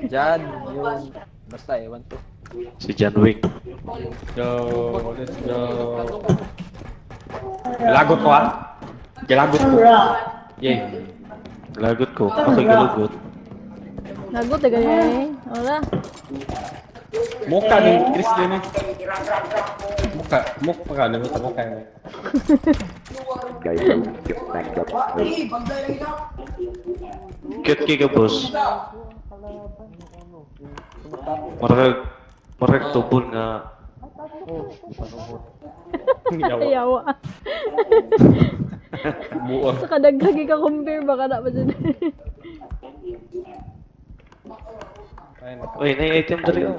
Diyan, yun. Basta, ewan to. Si John Wick. Yo, let's go. Galagot ko ah. Galagot ko. Yay. Lagot ko. Ako'y galugot. Lagot eh ganyan eh. Wala. Mukha ni Chris din eh. Mukha ka naman. Mukha ka. Cute kay ka, boss. Marag tubol nga. Ayawa. Buo. Sa kadagdag ka compare baka na pa dyan. Uy, na-item dali oh.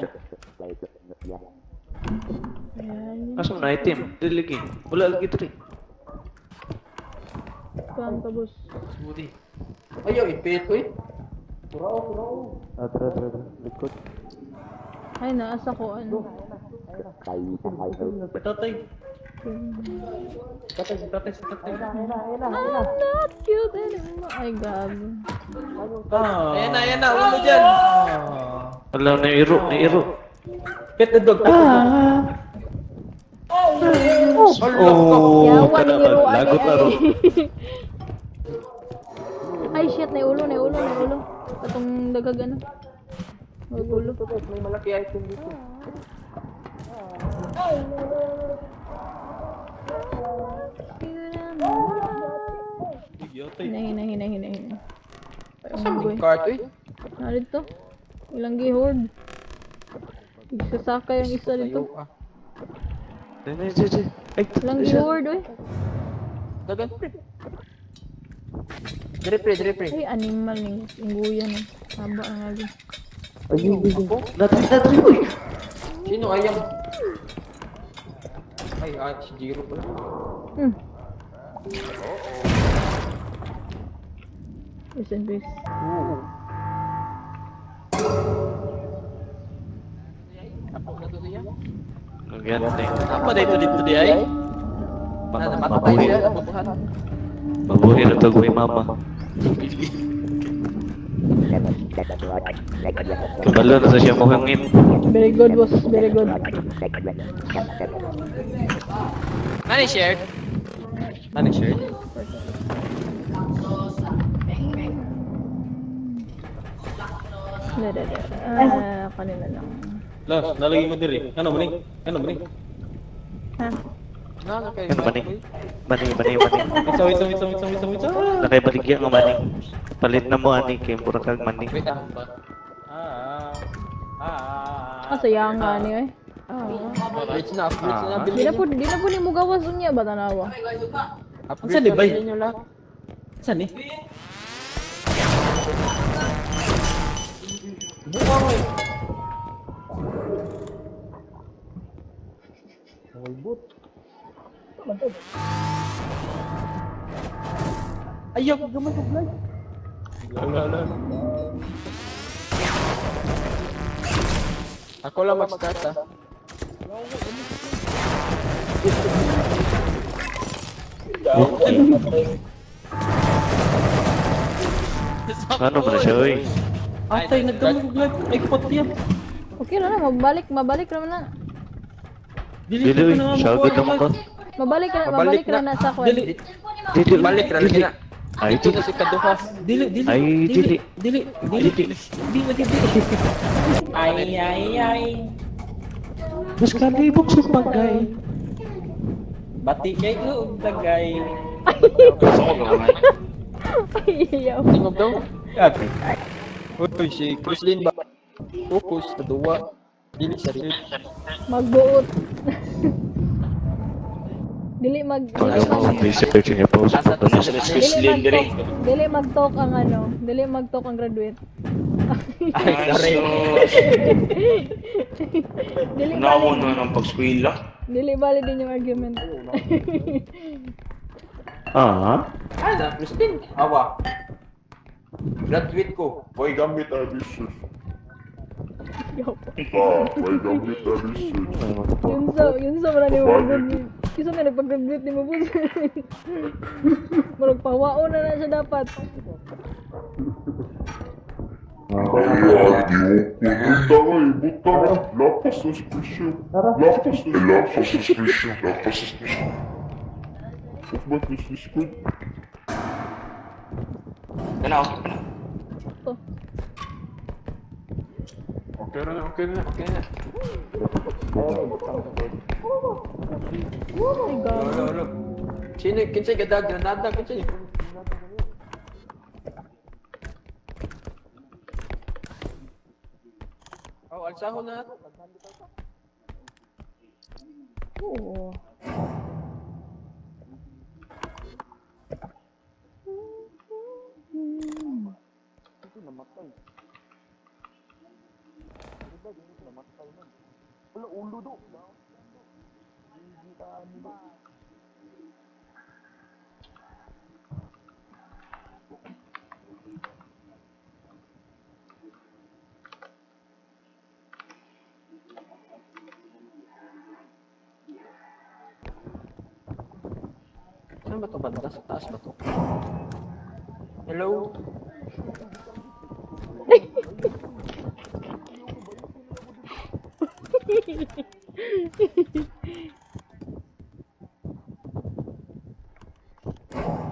Ayan. Asa na item? Dili lagi. Wala lagi dali. Kuhaan ka boss. Smoothie. Ayaw, ipit ko eh. Tara. Likod. Ay naasa ko ano. Tatay. Tatay. I'm not cute anymore. Ay gago. Ayan na, ulo dyan. Wala, na-iro. Pet the dog. Oh, Yawa kana ni ba? Iruan Lagot na ro. Ay shit, na ulo. Patong dagag ano. Magulo. May malaki item dito. Hina. Saan yung cart eh? Nalit to. Ilang gihord. Sasaka yung isa dito. Ayaw ah. Ay, Ilang gihord eh. Dagan pre. Dire pre. Ay animal ning ingguyan eh. Haba ang lagi. Natri, uy. Sino ayam? Ay, si Jiro pala. Rest in peace. Ako na to siya. Ang ganda. Apa dito di ay? Namatay siya, nabutuhan. Mabuhi na to kay mama. Kabalo na sa siya mo hangin. Very good boss, very good. Nani shared? Kanina lang. Los, nalagay mo diri. Ano mo ni? Ha? Nana kay Yan, mani. Mani. Wait. Nakaibaligyan nga mani. Palit na mo ani kay mura kag mani. Wait ah. Sayang nga niyo eh. Upgrades na Di bilhin. na po ni mo gawas niya ba tanawa? Saan ni bay? Nyo lahat. Saan ni? Bukang eh. Ayaw, gamay ko vlog. Wala. Ako lang mag-start ah. Ano mo na siya, uy? Atay, nagkamuglag. Ay, pot yan. Okay na mabalik naman na. Dili, uy. Sagad naman ka. Mabalik na na sa kwan. Dili. Dili, Balik ra dili. na. Ay, Ito na dili. si Kaduhas. Dili. Dili. Ay. Mas kalibog sa bagay. Bati kay ko, tagay. Ayaw. Tingog daw. Okay. Uy, si Chrislyn ba? Focus, kaduwa. Dili siya rin. Magbuot. Dili Kaya mo ang research niya po sa Dili mag-talk ang ano, dili mag-talk ang graduate. Ay, sorry. Dili Nawon valid. na ng pagskwila. Dili valid din yung argument. Ah? Ay, na Chrislyn. Awa. Graduate ko. May gamit na research. Yo. May gamit na research. Yun sa wala ni mo. Kisa may nagpag-graduate ni mo po. Marag pawao na siya dapat. Kaya di ko buta. Lapas na special. Lapas na special. Lapas na special. Ba't na special? Ano? Okay na. Ay, gago. Lolo. Sino? Kinsay gadag? Granada? Kinsay? Oh, alsaho na. Oo. Saan ba ito banda? Sa taas ba ito? Hello?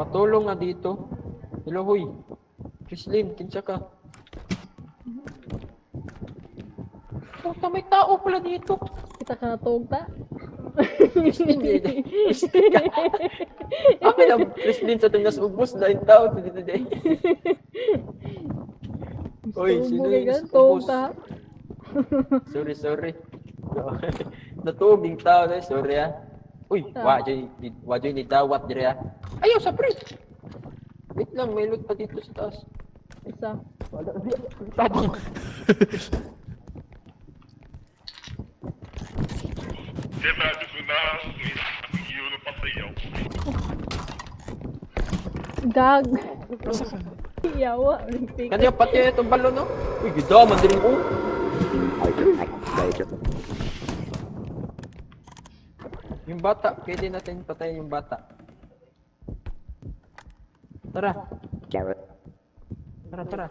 Patulong nga dito. Hello, huy. Chrislyn, kinsa ka? Puta, may tao pala dito. Kita ka natog ta. Chrislyn, Ako lang, Chrislyn sa tunas ubos na yung tao dito day. Oy, sino yung Tog ubos? ta. Sorry. Natuog yung tao na, sorry ah. Uy, wajoy ni dawat dire ah. Ayaw, sa pre. Wait lang, may loot pa dito sa taas. Isa. Tadong. Verdade, fui na e eu não passei eu. Gag. Yawa. Olympic. Kanya pati itong balon no? Uy, gida, mandiling ko. Yung bata, pwede natin patayin yung bata. Tara. Tara.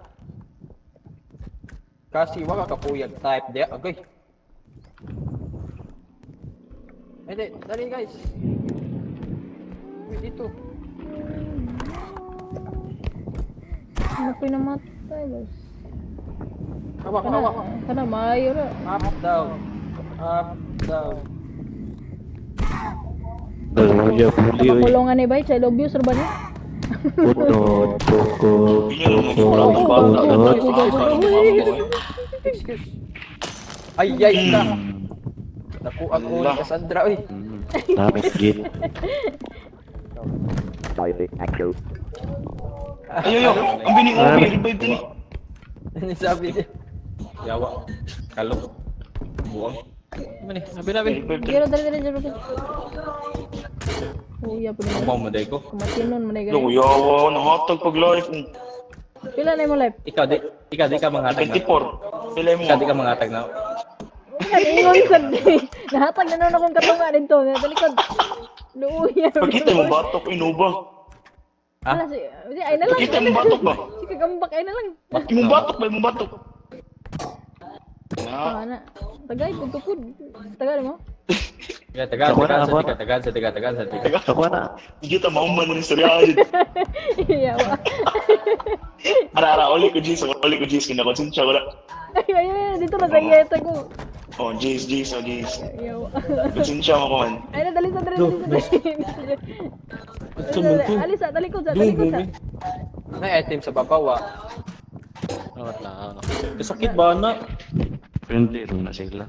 Kasi waka kapuyag type de agay. Ay, dali guys. Uy, dito. Ano pinamatay, guys? Hawak. Kana maayo na. Up, down. Dalawa buli oy. Makulungan ni Bay, child abuse ra ba ni? Puto, poko, Excuse. Ay, ka. Naku ako ni Cassandra, oy. Damit gin. Ayo, ang bining mo, revive din. Ano sabi niya? Yawa. Kalok. Buwang. Ano ni? Sabi. Giro dali. Uya pa ni. Ang maday ko. Kumatinon man guys. Yawa, nahatag pag live. Pila na mo live? Ikaw di ka mangatag na. 24. Pila mo. Ikaw di ka mangatag na. Ingon sad. Nahatag na nun akong katunga dito. Talikod. Luuya. Pagkita mo batok inuba. Wala si ay na lang. Pagkita mo batok ba? Si kagambak ay na lang. Mo batok ba mo batok? Ana. Tagay pagtupod. Tagal mo. Ya, tagal sa tiga. Ako na. Hindi ta mauman ni istorya. Yawa. Ara oli ko jis kina ko sincha wala. Ay, dito na sageta ko. Oh, jis. Yawa. Sincha mo ko man. Ay na dali. Alisa, talikod sa. May item sa babaw ah. Kasakit ba na? Friendly rin na sila.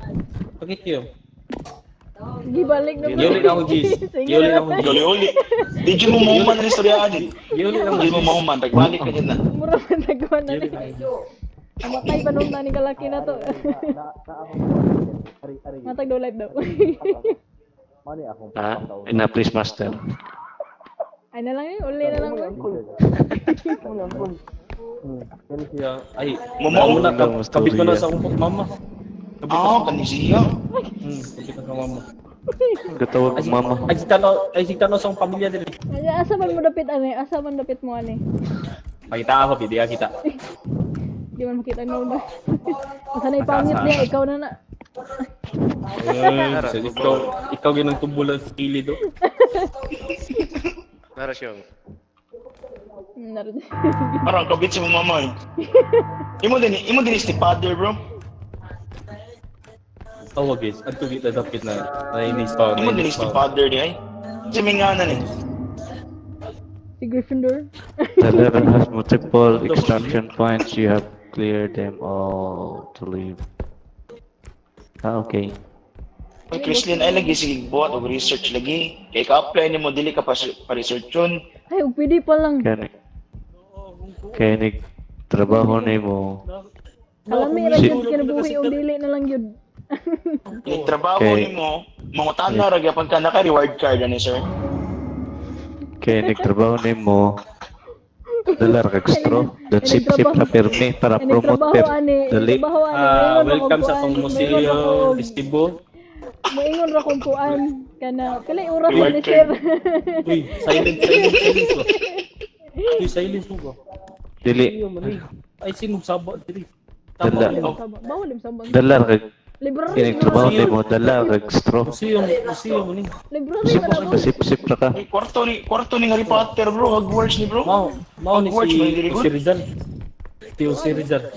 Bakit yun? Gibalik na. Yuli ako jis. Yuli. Di mo mauman ni istorya ani. Yuli mo mauman tagbalik ka na. Mura man nagkuhan na ni. Matay pa nung nani kalaki na to. Matag daw live daw. Ha? Ina please master. Ay na lang yun, uli na lang yun. Ay, mama na kabit ko na sa umpok mama. Kanisiya. Kabit na sa mama. Katawag ko mama. Ay si tano sa pamilya dili. Ay, asa man mo dapit ane? Asa man dapit mo ane? Pakita ako, pidi kita. Di man makita ng normal. Masanay pangit niya, ikaw na na. So, ikaw ginang tumbulan sa kilid do. Nara siya. Naroon. Parang kabit sa mama eh. Imo din is the father, bro. Tawag guys, adto kita dapat na nainis pa. Imo din is the father di ay. Sa minganan eh. Si Gryffindor. The level has multiple extraction points. You have cleared them all to leave. Okay. Ay, Chrislyn, ay lagi sige buhat og research lagi. Kaya ka-apply nimo dili ka pa research yun. Ay, pwede pa lang. Kaya trabaho ni mo. Kalami ra yun, kinabuhi o dili na lang yun. Yung trabaho Okay. nimo, mangutan na ra gyapon ka naka reward card ani sir. Kaya nagtrabaho ni mo. Dalar kag straw. Don't sip-sip na permi para promote per. Dali. Welcome sa tong museo festival. Moingon ra kung kuan kana pila oras Reward ni sir. Uy, silent ba? Uy, silent ba? Dili. Ay, sino sabot dili? Dala. Bawal im sambang. Dalar kag Libro kaya nagtrabaho ni mo. Dalar kag straw. Museo mo ni. Libro Sip-sip ra ka. Ay, kwarto ni Harry Potter, bro. Hogwarts ni bro. Mao ni Hogwarts, may diri si Rizal. Tio si Rizal.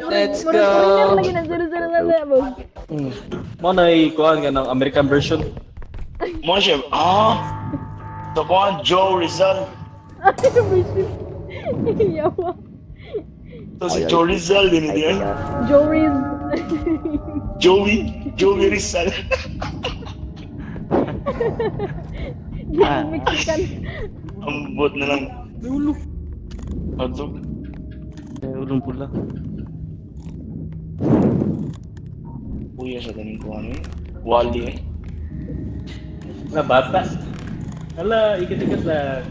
Let's go! Lagi na zero-zero na na mo. Mao na kuan ka ng American version. Mo siya. So ko Joe Rizal. Yawa. So si Joe Rizal din niya. Joris. Joey Rizal. Mexican. Ambot na lang. Ulo. Ato. Ulong pula. Kuya sa ganing ko ano eh. Wally eh. Na bata. Hala, ikat-ikat lang.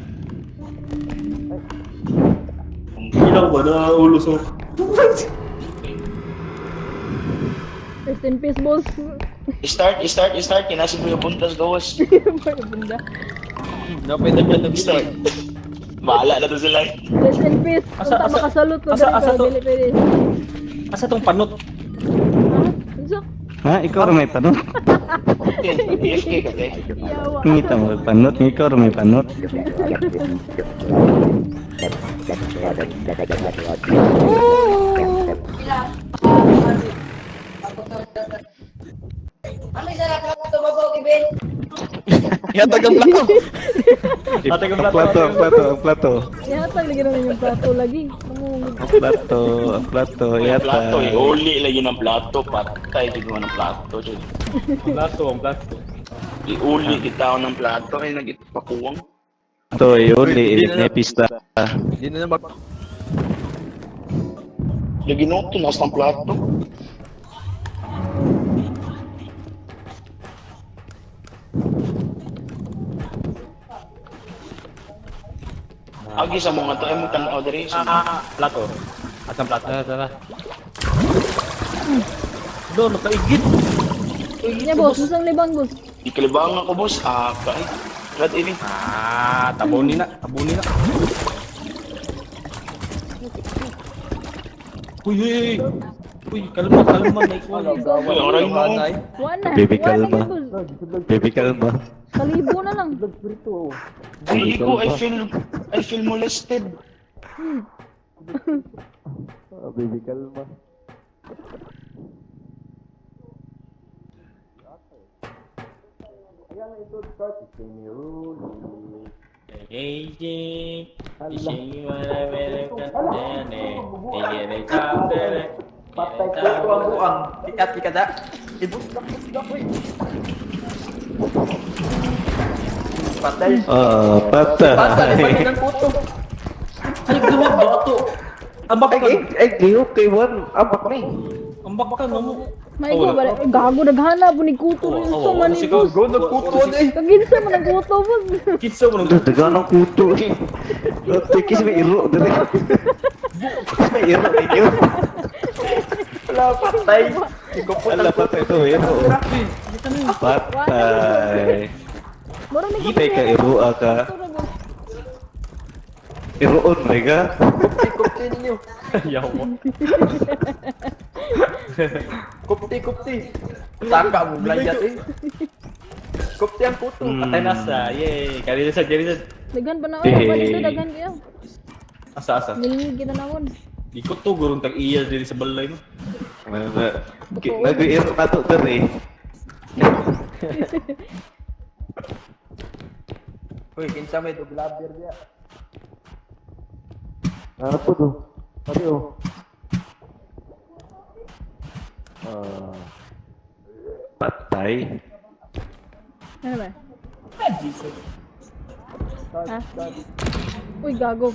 Ilang ba na ulo so? Rest in peace, boss. Start. Kinasi mo yung puntas gawas. Bunda. Dapat na Start. Bahala na to sila. Rest in peace. Unta makasalot ko asa pero to? dili pwede. Asa tong panot? Ha? Unsa? Ha? Ikaw rin may panot? AFK ka te. Yawa. Ngita mo panot. Ikaw rin may panot. Yatag ang plato. Ate ka Plato. Yatag lagi naman yung plato lagi. Ang plato. Plato eh. Uli lagi ng plato. Patay siguro ng plato. Ang plato. Iuli kita ng plato. Ay nagpakuwang. Ito, uli. May pista. Hindi na mag... Lagi no, tunas ng plato. Agi sa mga to ay mo tanaw diri. Plato. Asang plato? Tara. Do, nakaigit. Nya boss, musang libang boss. Ikalibang ako boss. Kay. Rad ini. Tabunin na. Uy, kalma, may kuwan. Uy, ang ray mo. Wala. Baby, Wala kalma. lagi, boss. Baby, kalma. Kalibo na lang. Hindi ko, I feel molested. Baby, kalma. Patay ko ang buang. Ikat da. Patay. Patay. Patay ng puto. Ay, gawin ba ito? Ambak ka. Okay, one. Apak ni. Ambak ka mo. May ko ba? Gago naghana po ni kuto rin sa man ni boss. Go na puto eh. Kaginsa man ang kuto boss. Kitsa mo nang Dagan ang kuto eh. Tikis may iro. May iro ninyo. Wala patay. Ala patay ito, iro. Patay. Mura ni Kita ka iro ka. Iroon, my God. Kupti ninyo. Ayaw mo. Kupti. Taka mo, layat eh. Kupti ang puto. Patay na sa. Yay. Kalisan. Dagan pa na oy, pa dito dagan kayo. Asa. Nilingig kita nawon. Ikot to, gurong tag-iya din sa balay mo. Nag-iiro na to doon eh. Uy, kinsa may duglaber dia. Ano po to? Pati oh. Patay. Ano ba? Ha? Uy, gago.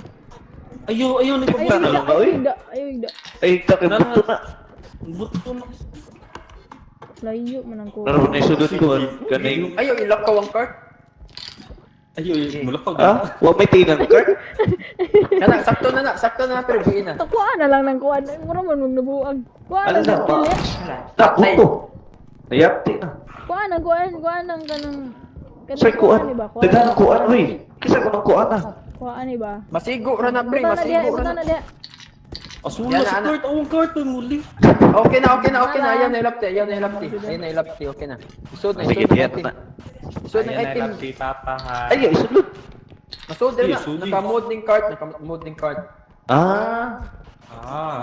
Ayaw, Ayaw Paano igda, ka, uy? ayaw igda. Ay, takip buto na. Buto na. Layo man ang ko. Naroon na yung sudot ko. Kanay. Ayaw, ilak ka ang cart. Ayaw, mulakaw. Ah? Wa may tinang card? Sakto na, pero buin na. Takuan na lang ng kuan. Mura man mong nabuang. Kuan Ano ang na pa? pili. Takot to. Nayapti na. Kuan ang ng kanang Sir, kuan. ni ba? Dagan kuan, uy. Kisa ko ng kuan ah. Kuan ni ba? Masigo ra na, pre. Buta na diya, Masigo buta ra na na. diya. Asula Yan, sa anak. court. Awang court. Muli. Okay na. Ayaw na ilapti. Okay na. Isod na, Sige, isod na diyan item. na. Isod na item. papahan. Ay, isulod. Masod na. Sudi. Naka-mode ning cart. Ah.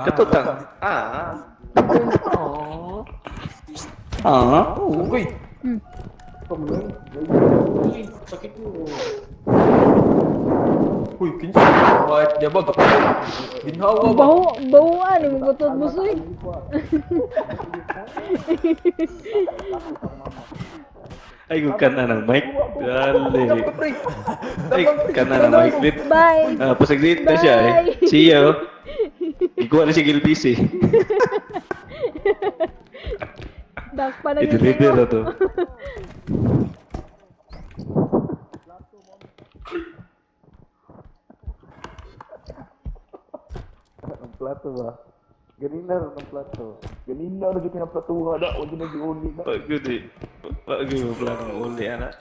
Katutang. Ah. Oh. Ah. Uy. Sakit mo. Uy, kinsa. What? Diba? Ginhawa ba? Bahuan ni mo butot busoy. Ay, kung ka na ng mic. Dali. Pre. Ay, ka na ng mic. Dit. Bye. Pasaglit na siya eh. Bye. See you. Ikuha na si Gilbis eh. Dak pa na yun I-deliver na to. Ang plato ba? Ganina rin ang plato. Ganina lagi pinaplatuha na. Huwag na giuli na. Pagod eh. Pagod mo pala ng uli, anak.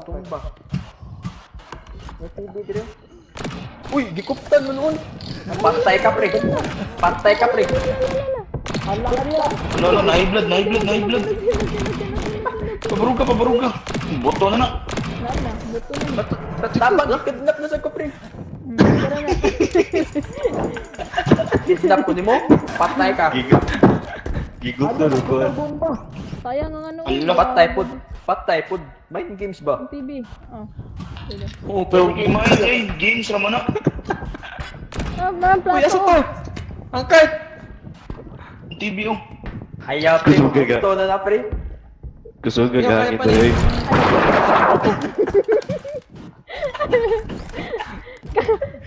Tumba. May TV dire. Uy, gikuptan mo noon. Patay ka, pre. No, nahi blood. Pabaruga. Boto na na. Wala na, buto na. Tabang, ikidnap na sa ko, pre. Tara na. Kidnap ko ni mo, patay ka. Gigot na rin ko. Sayang ang ano. Ala. Patay pod. Mind games ba? Ang TV. Oh. Sige. Oh, pero games naman na. Ah, marang Uy, asa plato. to? Ang cart! TV oh. Hayaw, pre. Kusuga ka. Ito na na, pre. Gusto ka gagawin Kaya ito eh.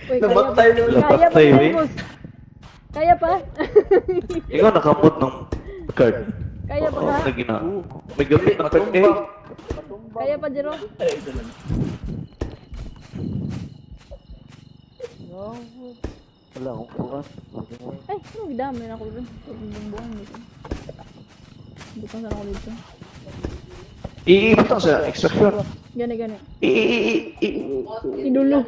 Uy, Namatay na ulit. Kaya pa, Namatay, eh. Marcos. Kaya pa? Ikaw nakamot ng card. Kaya pa Oo, ka? na gina. May gamit na card eh. Matumba. Kaya pa, Jero? Wala akong bukas. Ay, ano gidami na ako dun. Bumbong dito. Hindi ko saan ako dito. Iibot lang sa extraction. Gani. I- Idulo.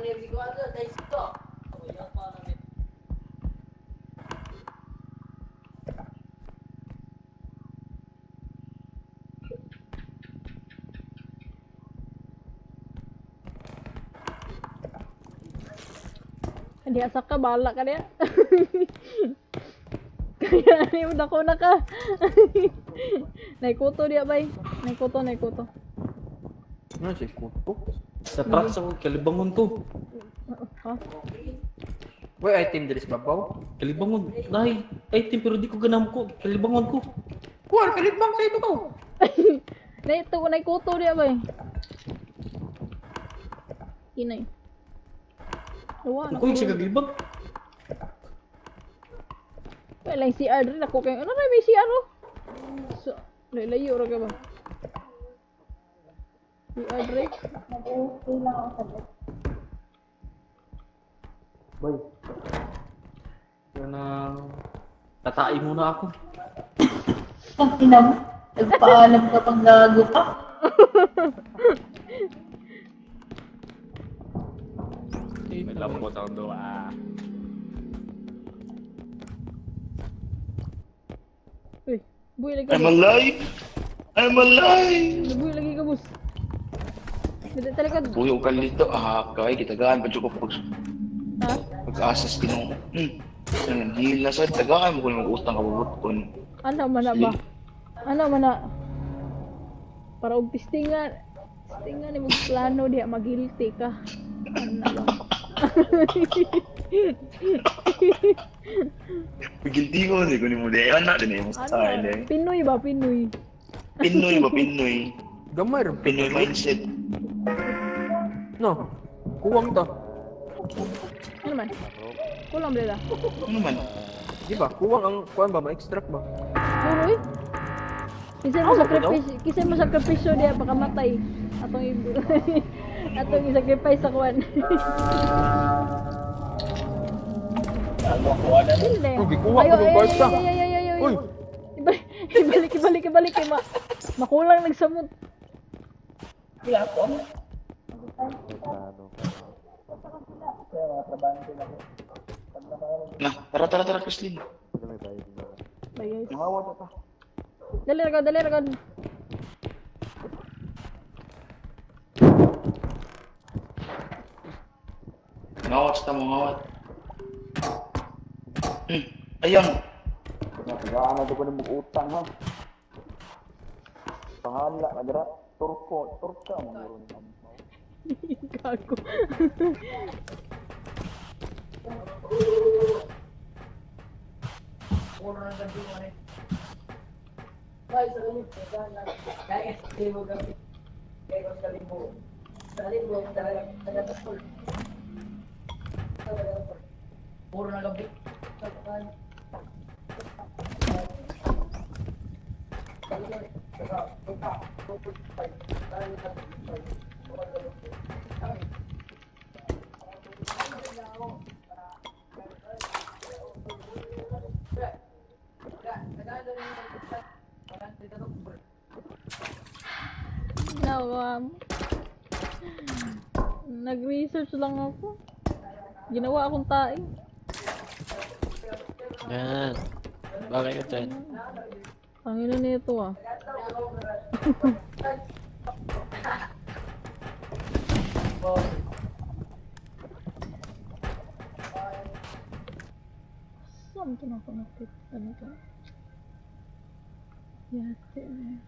Hindi asak ka, bahala ka niya. Kaya ni mo dako na ka. Naikuto diya bay. Naikuto. Ano si Kuto? Sa truck sa kalibangon to. Ha? Uy, item diri sa babaw. Kalibangon. Nahi. Item pero di ko ganam ko. Kalibangon ko. Kuwan, kalibang sa ito ko. Naikuto diya bay. Inay. Luwa na Ako yung siya kaglibang. Wala yung CR rin ako kayo. Ano na may CR oh? So, layo ra ka ba? CR rin? Bay. Yan na. Tatai muna ako. Ang ina mo, nagpaalam ka pang gago pa. Naglampot ang doa. Uy, buhay lagi I'm ka. alive! I'm alive! Buhay lagi ka, boss. Hindi talaga. Buyo ka dito. Kaya kitagaan pa ko Ha? pag-asas kinong. Ang hila sa tagaan mo kung mag-utang ka bubutkon. Ano man na ba? Ano man na? Para og testingan. Testingan ni magplano diha magilti ka. Ano na ba? Pagilti ko, hindi ko ni mo di. Anak din eh, mo Ano? style eh. Pinoy ba? Pinoy. Pinoy ba, Pinoy? Gamay rin. Pinoy mindset. No. Kuwang to. Ano man? Kulang bleda. Ano man? Di ba? Kuwang ang kuwan ba? Ma-extract ba? Puroy. Kisay mo sakripisyo diya pagkamatay. Atong i-sacrifice sa kuwan. Hindi. Uy, gikuha ko ng barsa. Uy. Ibalik. Makulang nagsamot. Na, tara, Chrislyn. Bye guys. Dali ragad. Ngawat sa tamo, ngawat. Ayang. Nagaan na ko na mag-utang ha. Pahala na dira. Turka mo meron. Gago. Nag-research lang ako. Ginawa akong tae. Yan. Bagay ka dyan. Ang ina nito ah. Saan ito na connected? Ano ito? Yate na.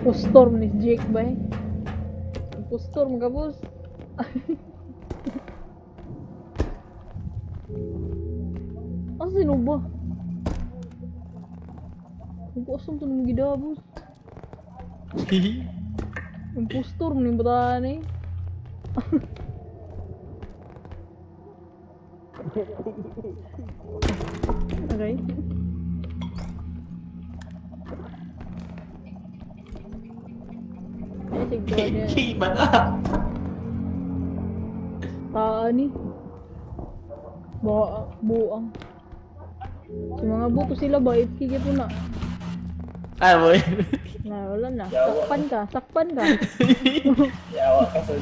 Impostor ni Jake ba eh? Impostor mga boss. Asa sino ba? Impostor to nung gidabos. Impostor mo yung bataan eh. Okay. Iba na. Taani. Buang. Si mga buto sila ba? Itkigit mo na. Ah, boy. Na, wala na. Sakpan ka. Yawa ka sa...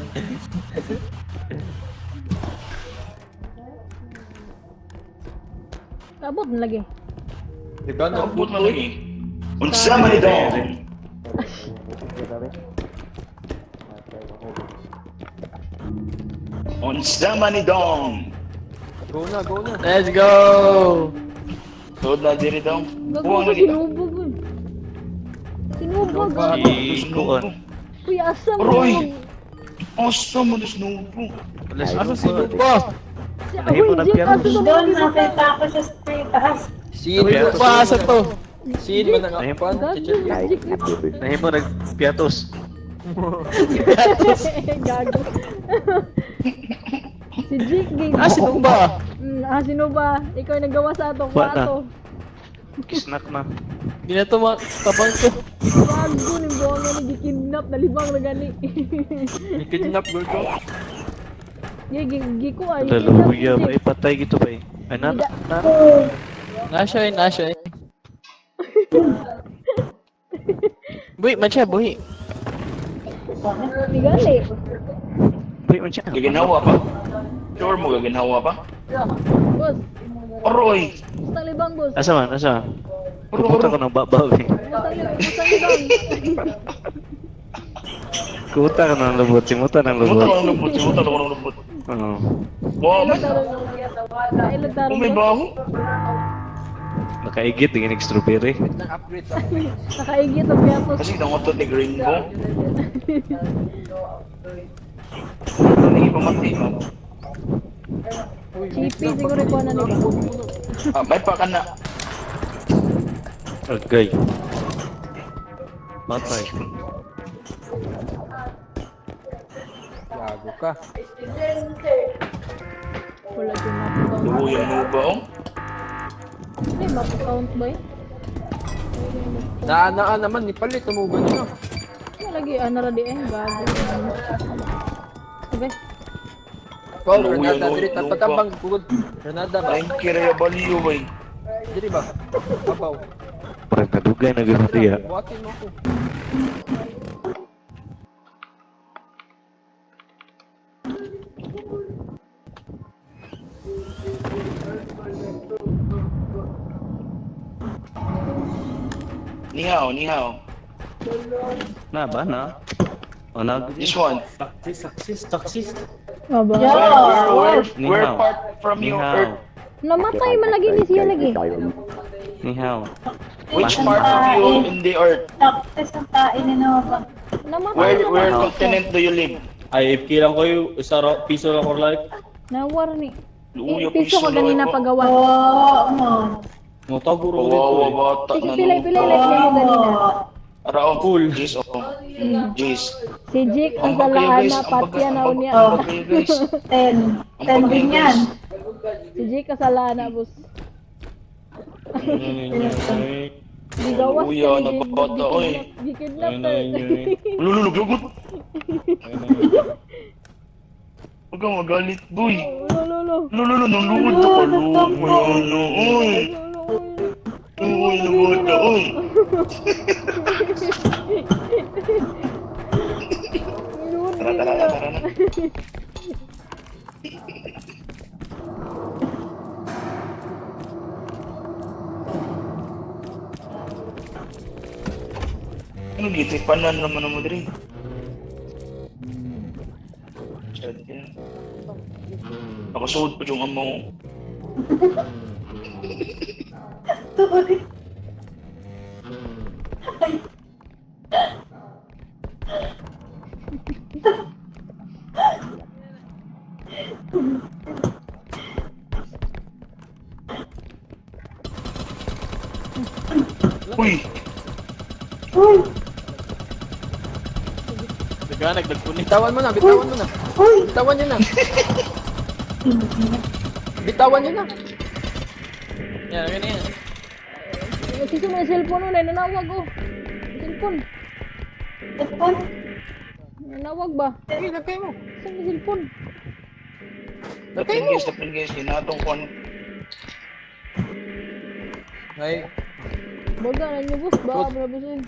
Kabot na lagi. Ikaw na Nakabot na lagi. Unsa man ito? Unsa man idong? Go na. Let's go! Tuod na diri dong. Gago Buwang ko lagi. sinubog yun. Sinubog Sinubog. gago. Ikuan. Uy, asam Roy! Asa mo na snubo? Asa si Lupa? Nahi mo Uy, Jake, nagpiano. asa Doon, na nakita ko siya sa taas. Sin Kaya mo pa sa to. Sin mo Ayun. nang apan. Gago, Jake. Nahi mo nagpiatos. Gago. Si Si Jake, game. Sino ba? Sino ba? Ikaw yung nagawa sa atong Wala. kwarto. Kisnak na. Di na to tabang ko. Bago ni buwang nga nagkikidnap, nalibang na gani. Kidnap ko to. Giko ay. Hallelujah. Ay, patay gitu ba eh. Ay, nana. Nasya eh. Buhi, mancha, buhi. Tigali. Uy, man siya. Gaginawa pa. Sure mo gaginawa pa? Boss, Aroy! basta libang boss. Asa man, asa? Kupunta ko ng babaw eh. Basta libang. Kupunta ka ng lubot. Simuta ng Simutan lubot. ko ng lubot, simutan ko ng lubot. Oo. Wow, Kailot taro. kung may baho. Nakaigit, tingin strawberry. Nag-upgrade sa akin. Nakaigit ang piatos. Kasi nangotot ni Gringo. Hindi pamatay mo. Chippy, siguro ikaw na nila. May pa ka na. Agay. Matay. Gago ka. Wala yung map count. Luhuyan mo ba oh? Ay, map count ba eh? Naanaan naman, nipalit, tumugan nyo. Ano lagi, ra di eh, bago. Sabi, Call, Luhuyan Renata, mo, diri, lupa. patambang bugod. Renata ba? Ay, kira baliyo ba eh. Diri ba? Abaw. Parang nadugay na gano'n diya. Buhatin mo ako. Nihaw, nihaw. Na ba na? O nag... This one. Taksis. aba. Where part from your earth? Namatay man lagi ni siya lagi. Nihaw. Which part of you in the earth? Tapos ang kain ni Nova. Namatay Where na continent do you live? Ay, FK lang kayo. Piso lang or like. Nawar ni. Luya, Piso ko ganina pagawa. Oo, mo. Mutaguro Kawawa dito bata na Pilay mo ganina. Araw, Cool. Jace, oh. Jace. Si Jake ang Ambag kayo, guys. salaana, patya na unya. Ambag kayo, guys. 10. 10 Ambag din kayo, yan. guys. Si Jake kasalaana, boss. Gigawas Luya, ka ni nabata, oy. Gikidnap ka. Lululugot. Huwag kang magalit, boy. Lolo. Lululu, nalulugod ka pa, lulu. Oy. Uy, nabata, oy. Tara, tara, tara, tara na. Ano dito? Panan naman mo diri. Nakasuod pa yung amo. Uy! Nagpunit. Bitawan mo na, bitawan mo na. Bitawan nyo na. Bitawan nyo na. Yan, ganyan. Kasi mo yung cellphone nun, nanawag oh. Cellphone. Telepon. Nanawag ba? Sige, lagay mo. Saan yung cellphone? Dapat guys, ginatong kon. Ay, Baga na niyo boss, baka brabusin.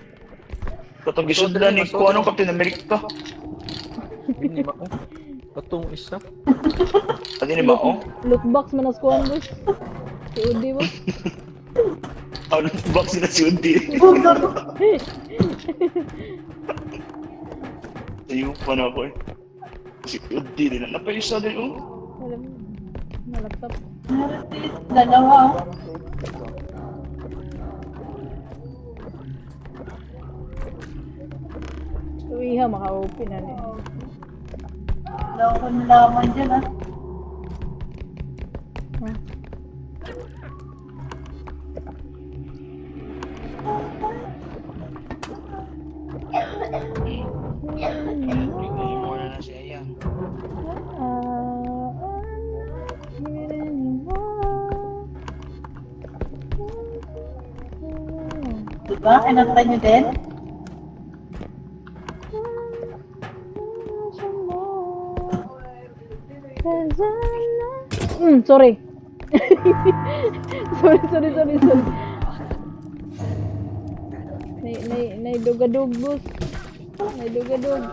Katong gisudlan ni ko anong Captain America. binima ko. Patong isa. Pati ni Mao. Loot box man as kuhan boss. Si Udi boss. Ano box na si Undi. Tayo pa na ako eh. Si Undi din. Napayusa din oh. Alam mo, na laptop. Dalawa. Iha, maka-open na niya. Wala ko nalaman dyan ah. Bigyan mo na si Aya. Ba? Kinanta niyo din? Sorry. sorry. Nay dugadug, boss. Nay dugadug.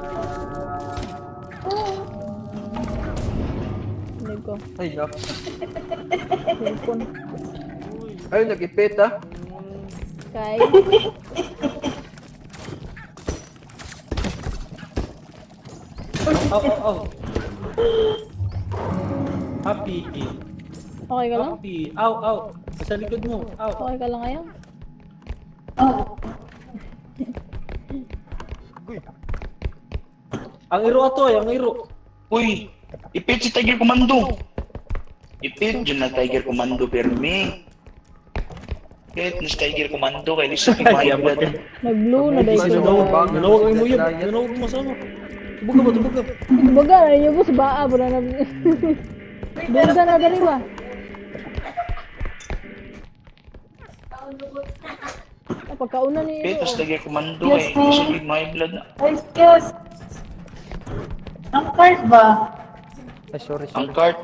Hindi ko. Ay, no. Cellphone. Ay, nag-ipit ah. Kay. Aw. Happy. Okay ka lang? Happy. Aw. Sa likod mo. Aw. Okay ka lang ngayon? Oo. Ang iro ato ang iro. Uy, ipit si Tiger Commando. Ipit, dyan na Tiger Commando permi. Ipit na si Tiger Commando, kaya lisa kong Kaya mga ba? Nag-blue na dahil ko. Nanawag mo yun. Nanawag mo sama. Tubog ka. Baga, ano nyo boss? Baa, bro na. Bulga na dali ba? Pagkauna ni Ipit na si Tiger Commando, Yes, kaya lisa ma'am. kong mga blood na. Ay, excuse. Ang card ba? Ay, sorry. Ang cart,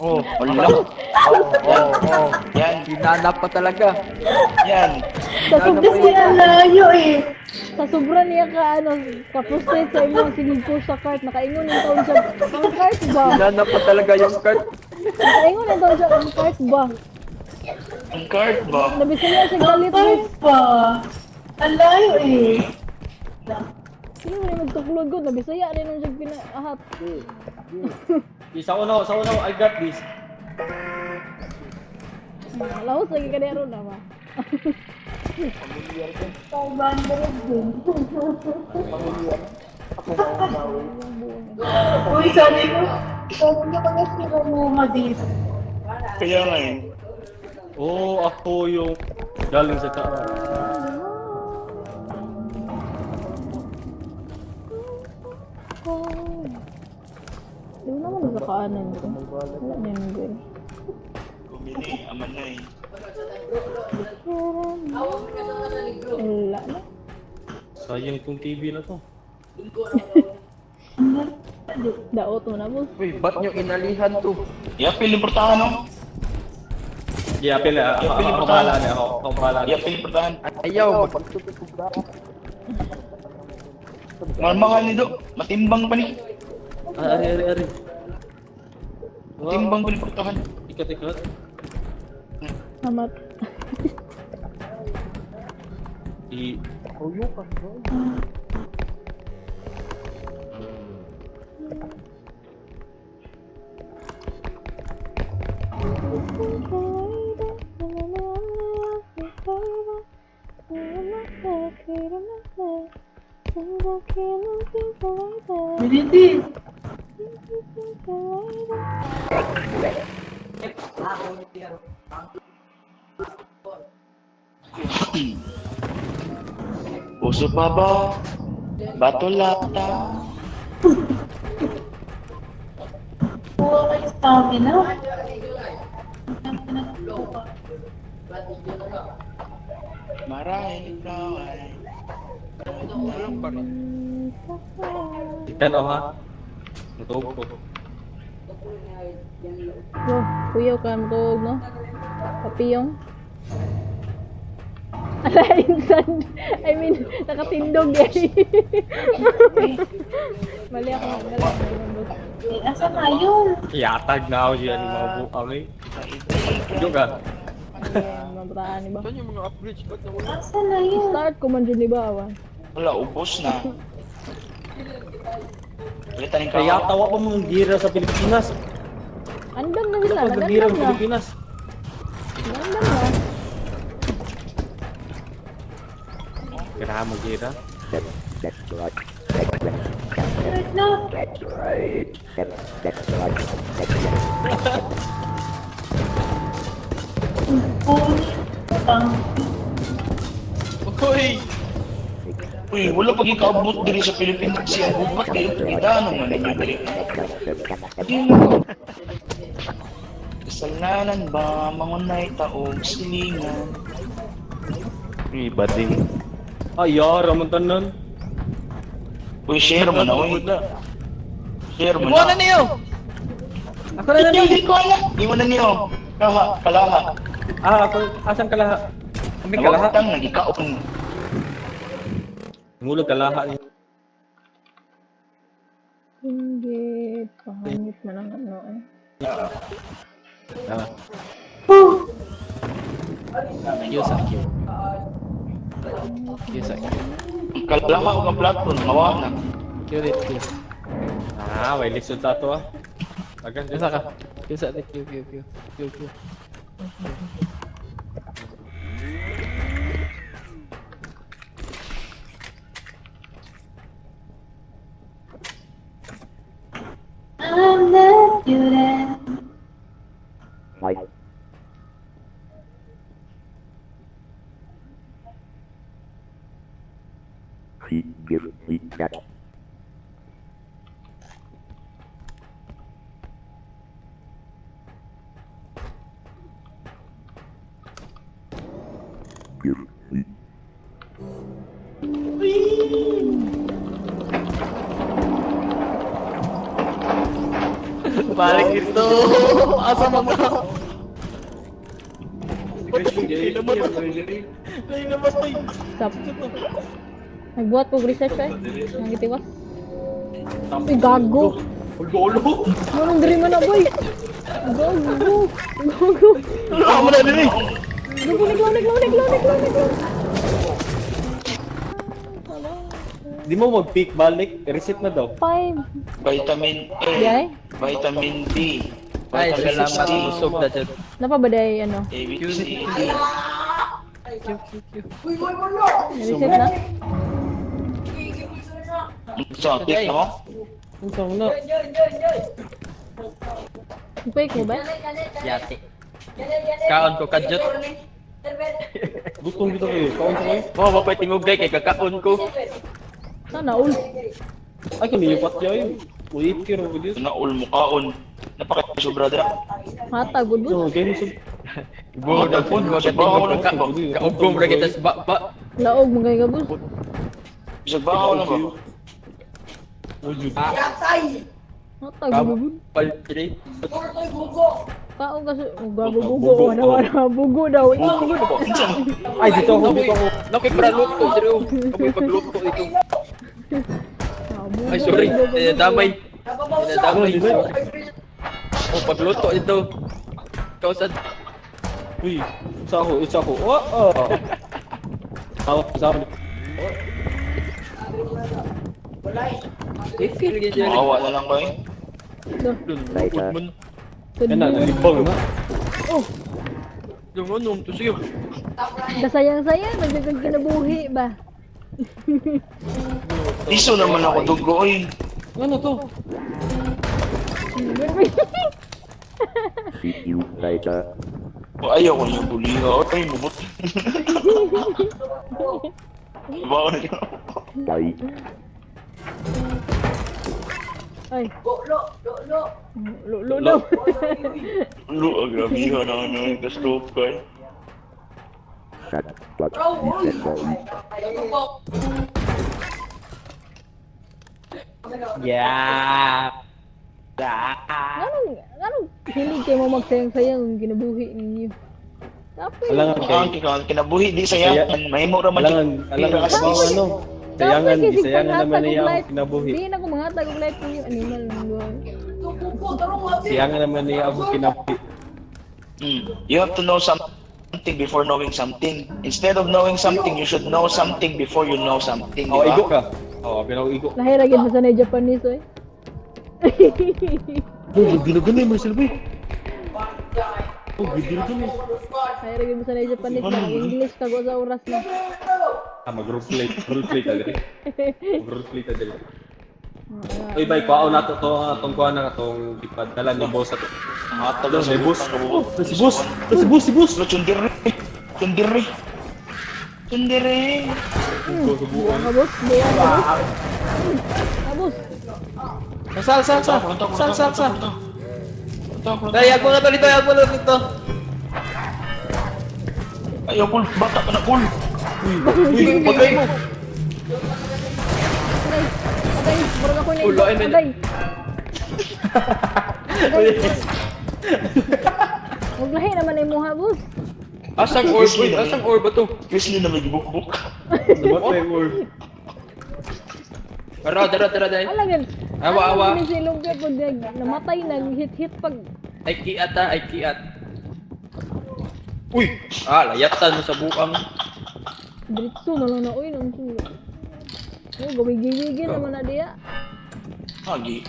Oh, wala. oh. Yan, Hinanap pa talaga. yan. sa sobra Kasi ang layo eh. sa sobra niya ka-frustrate sa imong sinigpush sa cart. Nakaingon yung taon siya. Ang cart ba? Hinanap pa talaga yung card. Nakaingon yung taon siya. Ang cart ba? Ang cart ba? Nabisaya siya galit mo. Card ba? Ang layo eh. Sino mo na magtuklog ko? Nabisaya rin nung siya pinaahat. Sa unaw, I got this. Lahos lagi ka na na ba? Uy, sabi ko, sabi ko kasi sila mo dito. Kaya nga eh. Oh, ako yung galing sa taas. Di mo naman sa kaanan ko. Wala na yung girl. Kumili, aman na eh. Wala na. Sayang itong TV na to. Daot mo na boss. Uy, ba't nyo inalihan to? Yapil yung portahan, no? Yeah, pila. Ako bahala na ako. Ako bahala na. Yapil yung portahan. Ayaw, Marmahal ni Do. Matimbang pa ni. Ari. Matimbang pa ni portahan. Ikat. Amat. I... Hindi. Puso pa ba? Bato lata. Kuha kayo stamina. Marahil ikaw ay... Ikan o ha? Matulog ko. Bro, kuyaw ka matulog no? Papiyong. Ala, insan. I mean, nakatindog eh. Mali ako. Eh, asa na yun? Iatag na ako siya ni mga bukang eh. Joke ka. Mabataan ba? saan yung mga upgrades? Ba't nawala? Asa na yun? Start ko man dyan di ba, awan? Wala, ubos na. Ulitan yung Kaya kawa. tawa pa mong gira sa Pilipinas. Andam na sila, Ano pag gira nagandam sa na. Pilipinas? Nagandam na. Kailangan mo gira. Right na. Uy, wala pag ikaabot diri sa Pilipinas siya. Bubat kayo. Kita naman ninyo diri. Di mo. Kasalanan ba mangunay taog silingan? Iba din. Ay, yara man tanan. Uy, share mo na, uy. Share mo Buwan na na. niyo! Ako na na Hindi ko alam. Di mo na niyo. Kalaha. Ah, ako, asan ka lahat? Kami ka lahat? Nawagtang, nagikaon. Ngulog ka lahat niya. Hindi. Pahangit na lang ano eh. Ah. Kalaha ko ang platform, mawa na. Ah, may lisod sa ato ah. Agan, Kisa ka. Kisa na. Q. I'm not you then. Balik ito! Asa mga... Stop. Nagbuhat ko research eh. Nang itiwas. Uy, gago. Manong diri man na boy. Gago. Gago. Amo na din eh! Gago, naglaw. Di mo mag-pick balik, reset na daw. 5. Vitamin A. Yay? Vitamin B. Ay, Vitamin salamat. C. Usog na dyan. Napabaday ano. A, B, C, D. Reset na. So, tick na mo? Ang saan na? Ipay ko ba? Yati. Kaon ko kadyot. Gustong kita kayo. Kaon sa kayo? Oo, mapay tingugay kay kakaon ko. Sana ul. Ay, kanilipat niya yun. Wait, kiro ko dito. Naul mo kaon. Napaka-sobra dira. Mata good good. So, ganyan sa... Ibo na po, mga tingog ko kaugong ra kita sa baba. Laog mo kay gabus. Bisag ba ako na ba? Mata good good. Paltri. Kao ka sa gago bugo. Wala bugo daw. Ay, dito ako. Nakiparaluto, dito. Kamoy pagluto ito. Ay, sorry. Damay. Damay. Oh, pagluto ito. Kausan. Uy, isa ako. Oh. Hawak sa akin. I-feel ka dyan. Maawa na lang kayo. Udman. Yan na, nalibang na. Yung ano, to siyo. Kasayang-sayang, nagdagang kinabuhi ba? Liso naman ako dugo, oy. Ano to? O, ayaw ko niya buliha. Ay, mabot. Bawa na niya. Ay. Lo. Lu, agrabiha na ano, ka-stove ka eh. Yeah. Anong hilig kayo mo magsayang-sayang ang kinabuhi ninyo? Kapit. Alangan Ang kay... kinabuhi, di saya. Mahimo ra man. Alangan sa mga ano. Sayangan, gisayangan naman niya ang kinabuhi. Hindi na ko mga tagong life ko yung animal ng buhay. Sayangan naman niya ang kinabuhi. You have to know something before knowing something. Instead of knowing something, you should know something before you know something. Oh, Di igo ba? ka. Oh, pero igo. Lahiragin mo sa na Japanese eh. Oh, ginaganay mo sila, boy. Oh, ginaganay. Lahiragin mo sa na Japanese na English kago sa oras na. Ah, mag-roleplay ta diri. Mag-roleplay ta diri. Uy, bay, kuha na to atong kuha na atong ipadala ni boss ato. Matag Hello, sa si boss. butang Oh, si boss. Si boss. Lo, Tsundere. Tsundere. Go sa buo. Buwa ka boss, buwa ka boss. Boss. Sal. Dayag mo na to dito, Ayaw, Paul. Bata ka na, Paul. Uy, bagay mo. Agay, murag ako Ulo, ay, na may- agay. Huwag lahi naman ay muha, boss. Asang orb, uy, asang orb ba to? Chris na magbukbuk. Namatay ang orb. Tara, dahil. Alagan. Awa. Ano si Lumpia po, namatay, nag-hit-hit pag... Ay kiat. Uy! Layatan mo sa bukang. Diretso na lang na, uy, nang sulo. Oh, gawig-gawigin naman na diya. Agi.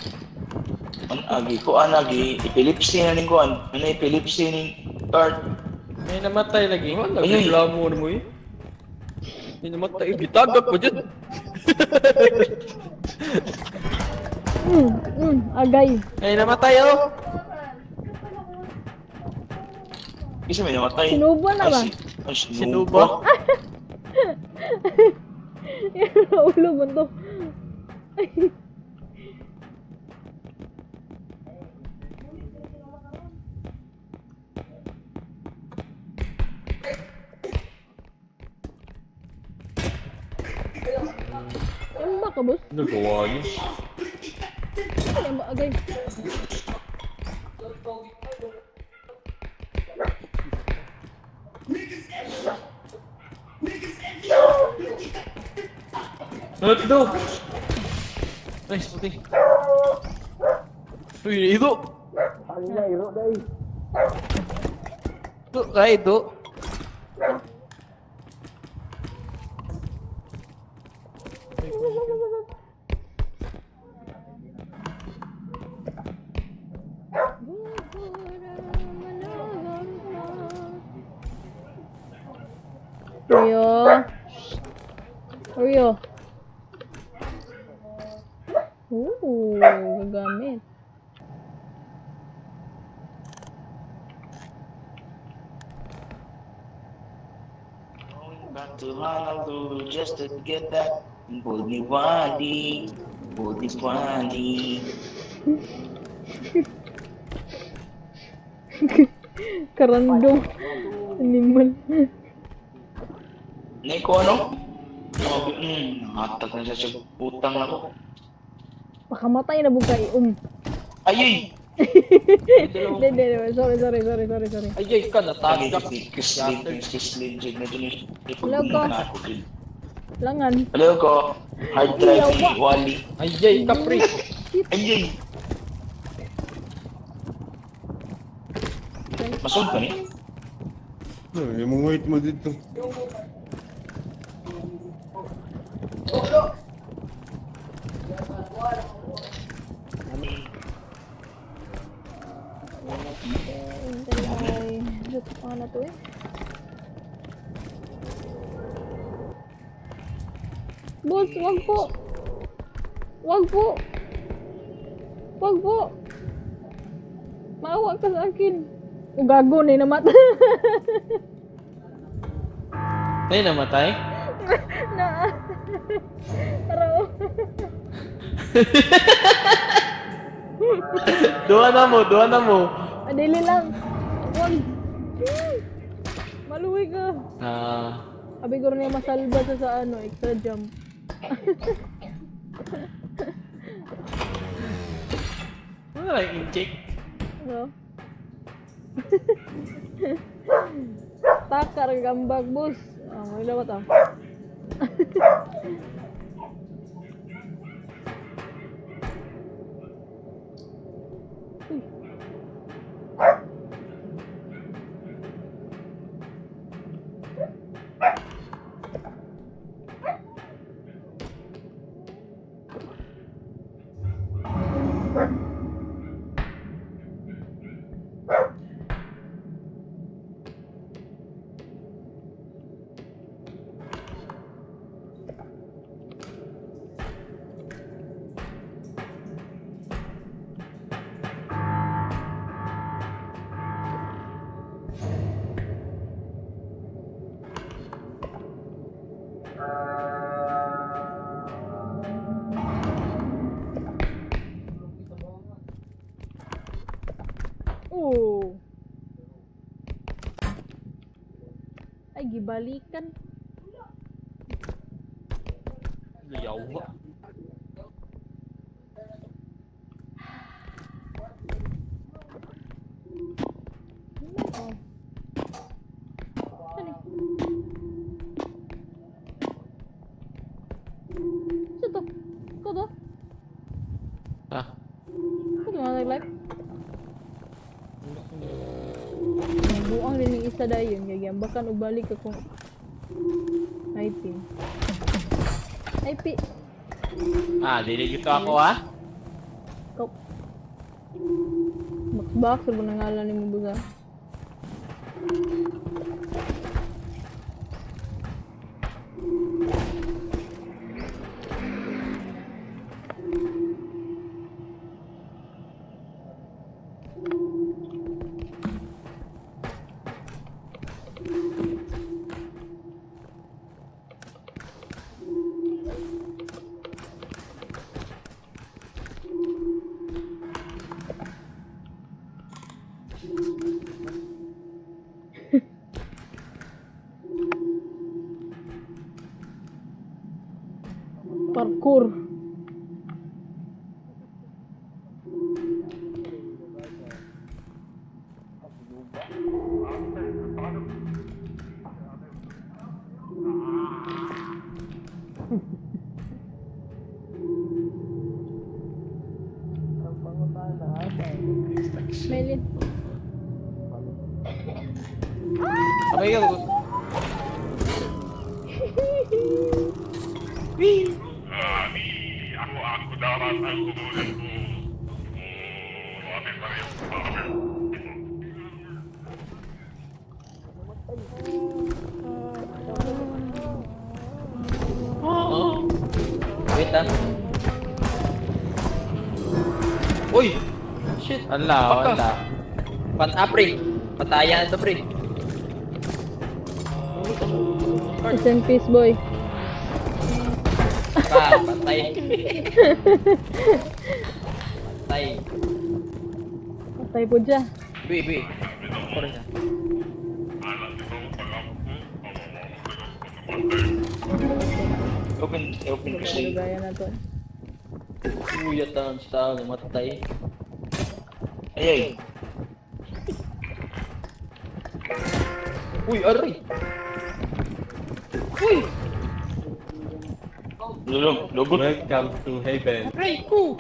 Agi ko agi. Epilepsy na ning kuan. Ano epilepsy ning card. May namatay lagi. Wala, Ay, ay. reklamo mo eh. May namatay, gitagak ko dyan. Agay. May namatay oh. Kasi may namatay. Sinuba na ba? Ay, Sinuba? Ulo mo to. Yung ba ka, boss? Nagawa niyo. Yung ba, agay? Ano ito? Nice, puti. Uy, ito! Ito, kaya ito. Oreo. Ooh, gagamit. Going back to Honolulu just to get that Budi Wadi. Karandong. Animal. Nay ko ano? Hatag na siya sa utang na ko. Pakamatay na bugay. Ay! Hindi. Sorry. Ay, ka, natagak. Kislin dyan na dyan. Hello, ko. Langan. Hello ko. Hard drive ni Wally. Ay, kapri. Ay! Masod ka ni? Yung mga wait mo dito. Ay, dito pa na to eh. Boss, wag po. Maawa ka sa akin. Gago na namatay. Ay, namatay? Na. Taro. Duha na mo. Adili lang. Wag. Maluwi ka. Abi ko niya masalba sa extra jump. Ano lang, inject? Ano? Takar gambag, boss. May lawat ah. Ay, gibalikan. Yawa. Sa to? Ikaw to? Ah, Ikaw to mga nag-live? Buang din yung isa dayon. Gagambakan ubalik akong IP. IP. dili gito ako ha. Ikaw. Box mo na ngalan ni mo buga. Parkour. Melin. Sabay ka. Wait ah. Uy! Shit! Wala, Baka. wala. Pre. Patayan ito, pre. Rest in peace, boy. Patay. Patay. Patay po dyan. Bi. Ako rin ah. Open kasi. Gaya na to. Uyat ang tao namatay. Ay. Uy, aray! Uy! Lubot. Welcome to heaven. Aray ko!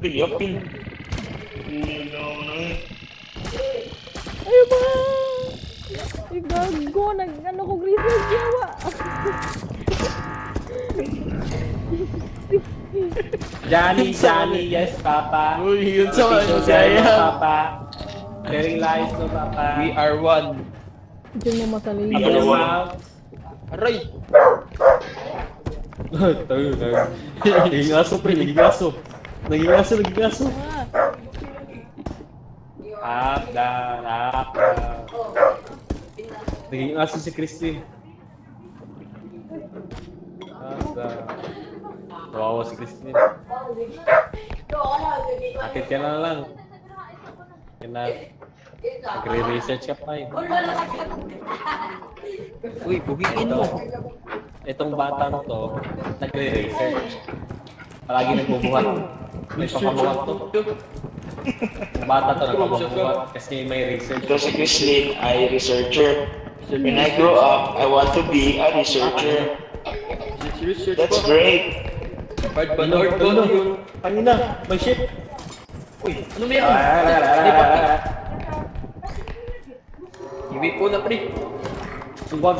Open. Ay ba? Ay gago, nag-ano ko research yawa. Johnny, yes, Papa. Uy, yun sa ano Papa. Telling lies, no, Papa. We are one. Diyan mo masalino. Ako na wala. Aray! Tayo. Naging aso, pre. Naging aso. Abda. Naging aso si Christine. Abda. Kawawa si Christine. Akit ka na lang. Nagre-research ka pa eh. Uy, bugiin mo! Itong batang to, nagre-research. Palagi nagbubuhat. May papabuhat to. Yung bata to nagpapabuhat kasi may research. Ito si Chrislyn ay researcher. When I grow up, I want to be a researcher. That's great. Bard Banord ko yun. Kanina, may ship. Uy, ano meron? Lipat ka. Iwi po na, pre. Subag.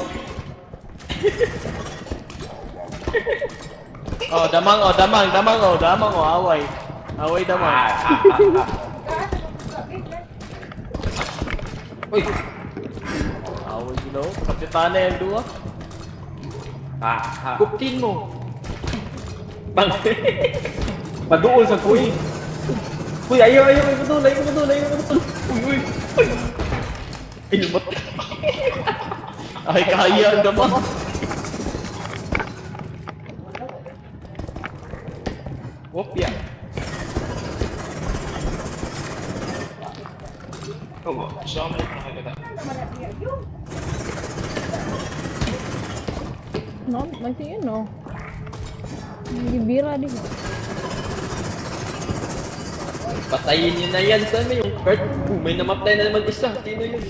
Damang, away. Away damang. Uy! Away, you know? Kapitana yung dua. Kuptin mo! Maduol sa kuy. Uy, ayaw, madul. Uy! Ay, lumat. Ay, kaya ang damang. Wopya! Oh, sa amin nakakita. No, masih yun, no? Bibira din. Patayin niyo na yan. Saan yung Kurt? May namatay na naman isa. Sino yun?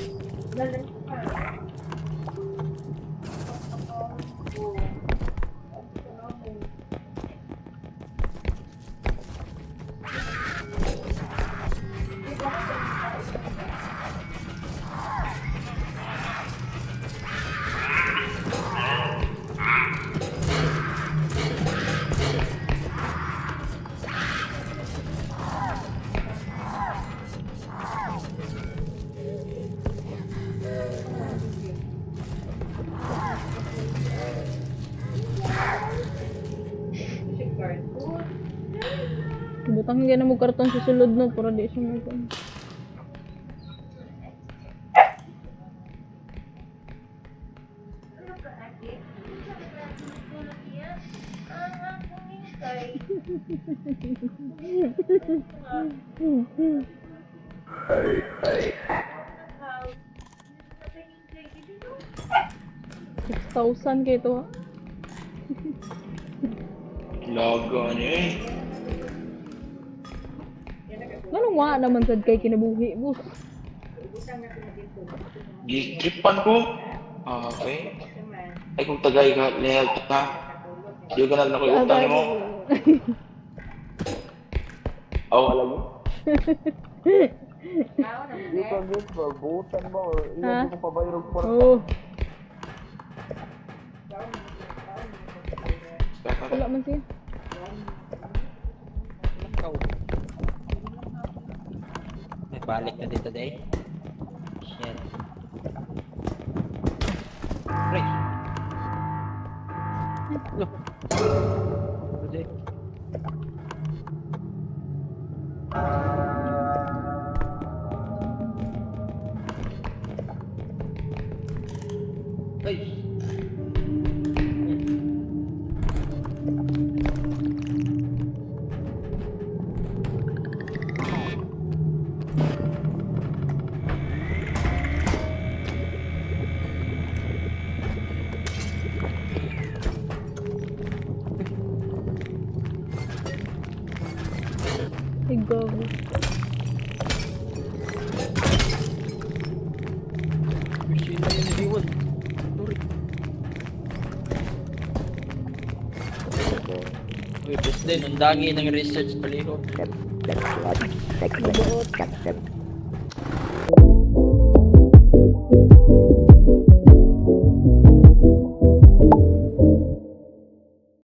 Butang nga na mo karton sa sulod, no? Para di siya mo. $6,000 kayo to, ha? Laga niya eh. Ganun nga naman sad kay kinabuhi, boss. Gistripan ko. Ah, okay. Ay kung tagay ka, lehal ka. Di ka na ko utang mo. Aw, alam mo? Hindi ka guys ba? Buutan ba? Or Ha? ilan ko pa bayarog for Oo. Wala man siya. ikaw? May balik na dito day. Shit. Pre. Look. Pwede. Ay. Ay, gago. Sino yun naliwan? Sorry. Uy, boss din, ang dangi ng research paliho. Mabuot.